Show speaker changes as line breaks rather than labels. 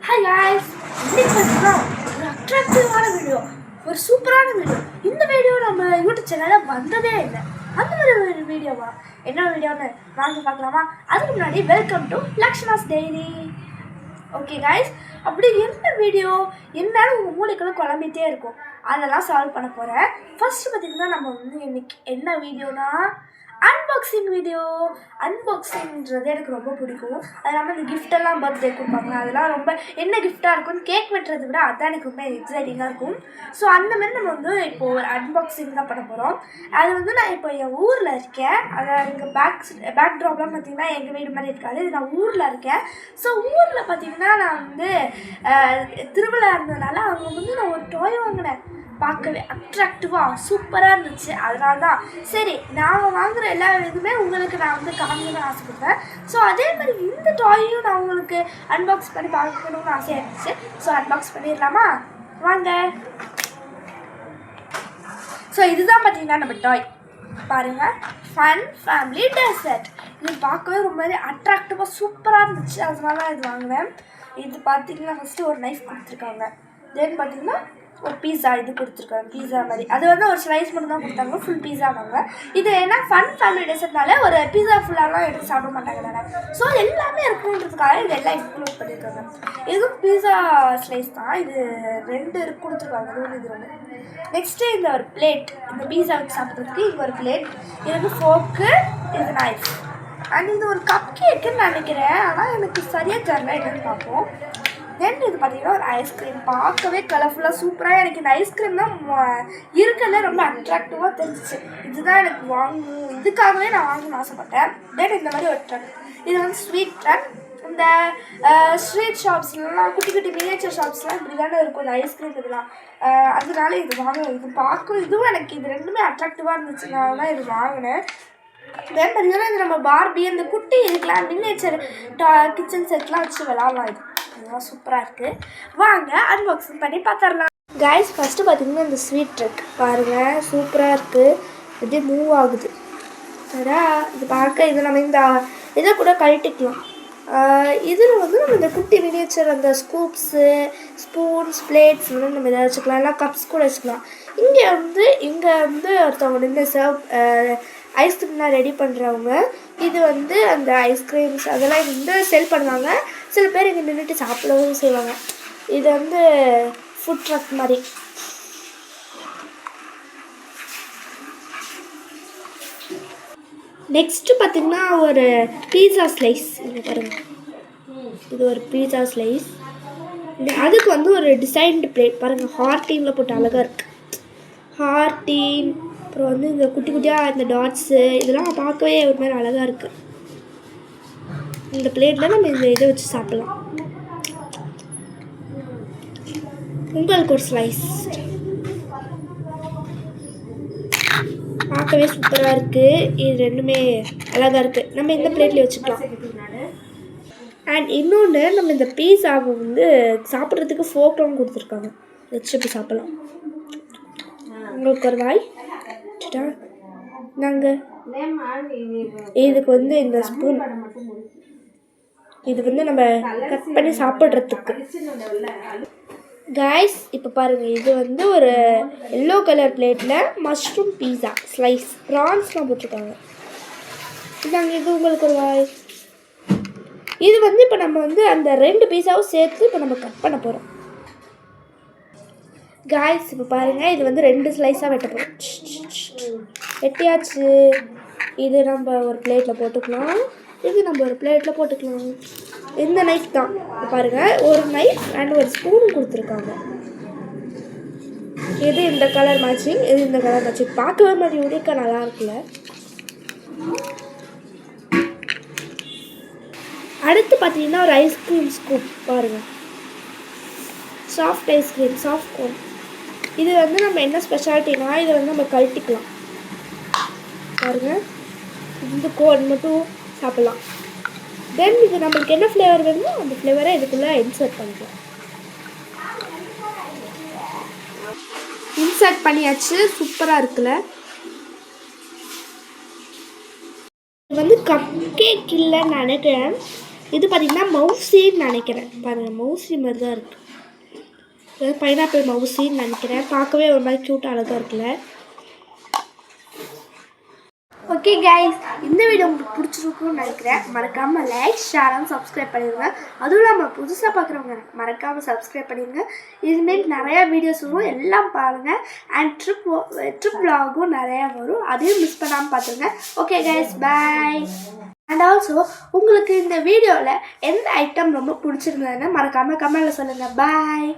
Hi guys, இன்னைக்கு பார்த்தீங்கன்னா ஒரு அட்ராக்டிவான வீடியோ, ஒரு சூப்பரான வீடியோ. இந்த வீடியோ நம்ம யூடியூப் சேனலில் வந்ததே இல்லை. அந்த மாதிரி ஒரு வீடியோவா, என்ன வீடியோன்னு வாங்க பார்க்கலாமா? அதுக்கு முன்னாடி welcome to Lakshmana's daily. Okay guys, அப்படி என்ன வீடியோ என்னாலும் உங்கள் மூளைக்குள்ள குழம்பிட்டே இருக்கும், அதெல்லாம் சால்வ் பண்ண போகிறேன். ஃபர்ஸ்ட் பார்த்திங்கன்னா நம்ம வந்து இன்னைக்கு என்ன வீடியோனா அன்பாக்சிங் வீடியோ. அன்பாக்சிங்கிறது எனக்கு ரொம்ப பிடிக்கும். அது இல்லாமல் இந்த கிஃப்டெல்லாம் பர்த்டே கொடுப்பாங்க, அதெல்லாம் ரொம்ப என்ன கிஃப்டாக இருக்கும்னு கேக் வெட்டுறதை விட அதுதான் எனக்கு ரொம்ப எக்ஸைட்டிங்காக இருக்கும். ஸோ அந்த மாதிரி நம்ம வந்து இப்போது ஒரு அன்பாக்சிங் தான் பண்ண போகிறோம். அது வந்து நான் இப்போ என் ஊரில் இருக்கேன். அதை எங்கள் பேக் ட்ராப்லாம் பார்த்திங்கன்னா எங்கள் வீடு மாதிரி இருக்காது, இது நான் ஊரில் இருக்கேன். ஸோ ஊரில் பார்த்திங்கன்னா நான் வந்து திருவிழா இருந்ததுனால அவங்க வந்து நான் ஒரு டாய் வாங்கினேன். பார்க்கவே அட்ராக்டிவாக சூப்பராக இருந்துச்சு. அதனால தான் சரி நான் வாங்குகிற எல்லா இதுவுமே உங்களுக்கு நான் வந்து காமிக்கணும்னு ஆசைப்படுவேன். ஸோ அதே மாதிரி இந்த டாயையும் நான் உங்களுக்கு அன்பாக்ஸ் பண்ணி பார்க்கணும்னு ஆசையாக இருந்துச்சு. ஸோ அன்பாக்ஸ் பண்ணிடலாமா? வாங்க. ஸோ இதுதான் பார்த்தீங்கன்னா நம்ம டாய் பாருங்கள், ஃபன் ஃபேமிலி டெசர்ட். இது பார்க்கவே ரொம்ப அட்ராக்டிவாக சூப்பராக இருந்துச்சு, அதனால தான் இது வாங்கினேன். இது பார்த்தீங்கன்னா ஃபஸ்ட்டு ஒரு நைஃப் கொடுத்துருக்காங்க, தென் பார்த்தீங்கன்னா ஒரு பீஸா இது கொடுத்துருக்காங்க, பீஸா மாதிரி. அது வந்து ஒரு ஸ்லைஸ் மட்டும் தான் கொடுத்தாங்க, ஃபுல் பீஸா வாங்க. இது ஏன்னா ஃபன் ஃபேமிலி டெசர்ட்னால ஒரு பீஸா ஃபுல்லாலாம் எடுத்து சாப்பிட மாட்டாங்க தானே. ஸோ எல்லாமே இருக்குன்றதுக்காக இது எல்லாம் இன்க்ளூட் பண்ணியிருக்காங்க. இதுவும் பீஸா ஸ்லைஸ் தான், இது 2 கொடுத்துருக்காங்க, இது ஒன்று. நெக்ஸ்ட்டு இந்த ஒரு பிளேட், இந்த பீஸா வச்சு சாப்பிட்றதுக்கு இது ஒரு பிளேட், இது வந்து ஃபோர்க்கு, இது நைஃப். அண்ட் இது ஒரு கப் கேக்குன்னு நினைக்கிறேன், ஆனால் எனக்கு சரியாக தெரியல, என்னென்னு பார்ப்போம். தென் இது பார்த்தீங்கன்னா ஒரு ஐஸ்கிரீம், பார்க்கவே கலர்ஃபுல்லாக சூப்பராக. எனக்கு இந்த ஐஸ்கிரீம் தான் இருக்கிறதுல ரொம்ப அட்ராக்டிவாக தெரிஞ்சிச்சு. இதுதான் எனக்கு வாங்கணும், இதுக்காகவே நான் வாங்கணும்னு ஆசைப்பட்டேன். தென் இந்த மாதிரி ஒரு ட்ரக், இது வந்து ஸ்வீட் ட்ரக். இந்த ஸ்ட்ரீட் ஷாப்ஸ்லாம், குட்டி குட்டி மினியேச்சர் ஷாப்ஸ்லாம் இப்படி தானே இருக்கும் இந்த ஐஸ்கிரீம் இதெல்லாம். அதனால இது வாங்கணும். இது பார்க்கும் இதுவும் எனக்கு இது ரெண்டுமே அட்ராக்டிவாக இருந்துச்சுனால தான் இது வாங்கினேன். தென் பார்த்தீங்கன்னா இது நம்ம பார்பி அந்த குட்டி இதுக்கெலாம் மினியேச்சர் கிச்சன் செட்லாம் வச்சு விளாட்லாம். இது இதெல்லாம் சூப்பராக இருக்குது. வாங்க அன்பாக்சிங் பண்ணி பார்த்துடலாம். கைஸ், ஃபஸ்ட்டு பார்த்திங்கன்னா இந்த ஸ்வீட் ட்ரக் பாருங்கள், சூப்பராக இருக்குது. இப்படியே மூவ் ஆகுது சரியா. இது பார்க்க இது நம்ம இந்த இதை கூட கழட்டிக்கலாம். இதில் வந்து நம்ம இந்த குட்டி மினியேச்சர் அந்த ஸ்கூப்ஸு, ஸ்பூன்ஸ், பிளேட்ஸ் வந்து நம்ம இதை வச்சுக்கலாம், எல்லாம் கப்ஸ் கூட வச்சுக்கலாம். இங்கே வந்து ஒருத்தவங்க நின்று சர்வ் ஐஸ்கிரீம்லாம் ரெடி பண்ணுறவங்க. இது வந்து அந்த ஐஸ்கிரீம்ஸ் அதெல்லாம் வந்து செல் பண்ணுவாங்க. சில பேர் இங்கே நின்றுட்டு சாப்பிடவும் செய்வாங்க. இது வந்து ஃபுட் ட்ரக் மாதிரி. நெக்ஸ்ட்டு பார்த்திங்கன்னா ஒரு பீஸா ஸ்லைஸ், இங்கே பாருங்கள், இது ஒரு பீஸா ஸ்லைஸ். அதுக்கு வந்து ஒரு டிசைன்டு பிளேட் பாருங்கள், ஹார்டினில் போட்டு அழகாக இருக்குது. ஹார்டின், அப்புறம் வந்து இந்த குட்டி குட்டியாக இந்த டாட்ஸு இதெல்லாம் பார்க்கவே ஒரு மாதிரி அழகாக இருக்குது. இந்த பிளேட்டில் நம்ம இந்த இதை வச்சு சாப்பிட்லாம். உங்களுக்கு ஒரு ஸ்லைஸ் பார்க்கவே சூப்பராக இருக்குது. இது ரெண்டுமே அழகாக இருக்குது, நம்ம இந்த பிளேட்லேயே வச்சுக்கலாம். அண்ட் இன்னொன்று, நம்ம இந்த பீஸாவை வந்து சாப்பிட்றதுக்கு ஃபோர்க்லாம் கொடுத்துருக்காங்க, வச்சு இப்படி சாப்பிட்லாம். உங்களுக்கு ஒரு வாய் நாங்கள் இதுக்கு வந்து இந்த ஸ்பூன், இது வந்து நம்ம கட் பண்ணி சாப்பிட்றதுக்கு. கைஸ், இப்போ பாருங்கள், இது வந்து ஒரு எல்லோ கலர் பிளேட்டில் மஷ்ரூம் பீஸா ஸ்லைஸ், ப்ரான்ஸ்லாம் போட்டிருக்காங்க. இதாங்க, இது உங்களுக்கு ஒரு வாய். இது வந்து இப்போ நம்ம வந்து அந்த 2 பீஸாவும் சேர்த்து இப்போ நம்ம கட் பண்ண போகிறோம். கைஸ், இப்போ பாருங்கள், இது வந்து 2 ஸ்லைஸாக வெட்ட போகிறோம். வெட்டியாச்சு. இது நம்ம ஒரு பிளேட்டில் போட்டுக்கலாம், இது நம்ம ஒரு பிளேட்டில் போட்டுக்கலாம். இந்த நைஃப் தான் பாருங்கள், ஒரு நைஃப் அண்ட் ஒரு ஸ்பூன் கொடுத்துருக்காங்க. இது இந்த கலர் மேட்சிங், இது இந்த கலர் மேட்சிங், பார்க்கவே மாதிரி உடைக்க நல்லா இருக்குல்ல. அடுத்து பார்த்தீங்கன்னா ஒரு ஐஸ்கிரீம் ஸ்கூப் பாருங்கள், சாஃப்ட் ஐஸ்கிரீம், சாஃப்ட் கோன். இது வந்து நம்ம என்ன ஸ்பெஷாலிட்டினா இதை வந்து நம்ம கழட்டிக்கலாம் பாருங்கள், இந்த கோன் மட்டும் சாப்பிட்லாம். தென் இது நம்மளுக்கு என்ன ஃப்ளேவர் வேணுமோ அந்த ஃப்ளேவரை இதுக்குள்ளே இன்சர்ட் பண்ணிக்கலாம். இன்சர்ட் பண்ணியாச்சு, சூப்பராக இருக்குல்ல. இது வந்து கப் கேக் இல்லைன்னு நினைக்கிறேன், இது பார்த்திங்கன்னா மவுசின்னு நினைக்கிறேன். பாருங்கள், மவுசி மாதிரி தான் இருக்குது. பைனாப்பிள் மவுசின்னு நினைக்கிறேன். பார்க்கவே ஒரு மாதிரி க்யூட்டாக அழகாக இருக்குல்ல. ஓகே கைஸ், இந்த வீடியோ உங்களுக்கு பிடிச்சிருக்குன்னு நினைக்கிறேன். மறக்காமல் லைக், ஷேர் அண்ட் சப்ஸ்கிரைப் பண்ணிடுங்க. அதுவும் இல்லாமல் புதுசாக பார்க்குறவங்க மறக்காமல் சப்ஸ்கிரைப் பண்ணிடுங்க. இதுமாரி நிறையா வீடியோஸ் வரும், எல்லாம் பாருங்கள். அண்ட் ட்ரிப் vlogகும் நிறையா வரும், அதையும் மிஸ் பண்ணாமல் பார்த்துருங்க. Okay guys, bye. And also உங்களுக்கு இந்த வீடியோவில் எந்த ஐட்டம் ரொம்ப பிடிச்சிருந்ததுன்னு மறக்காமல் கமெண்ட்டில் சொல்லுங்கள். பாய்.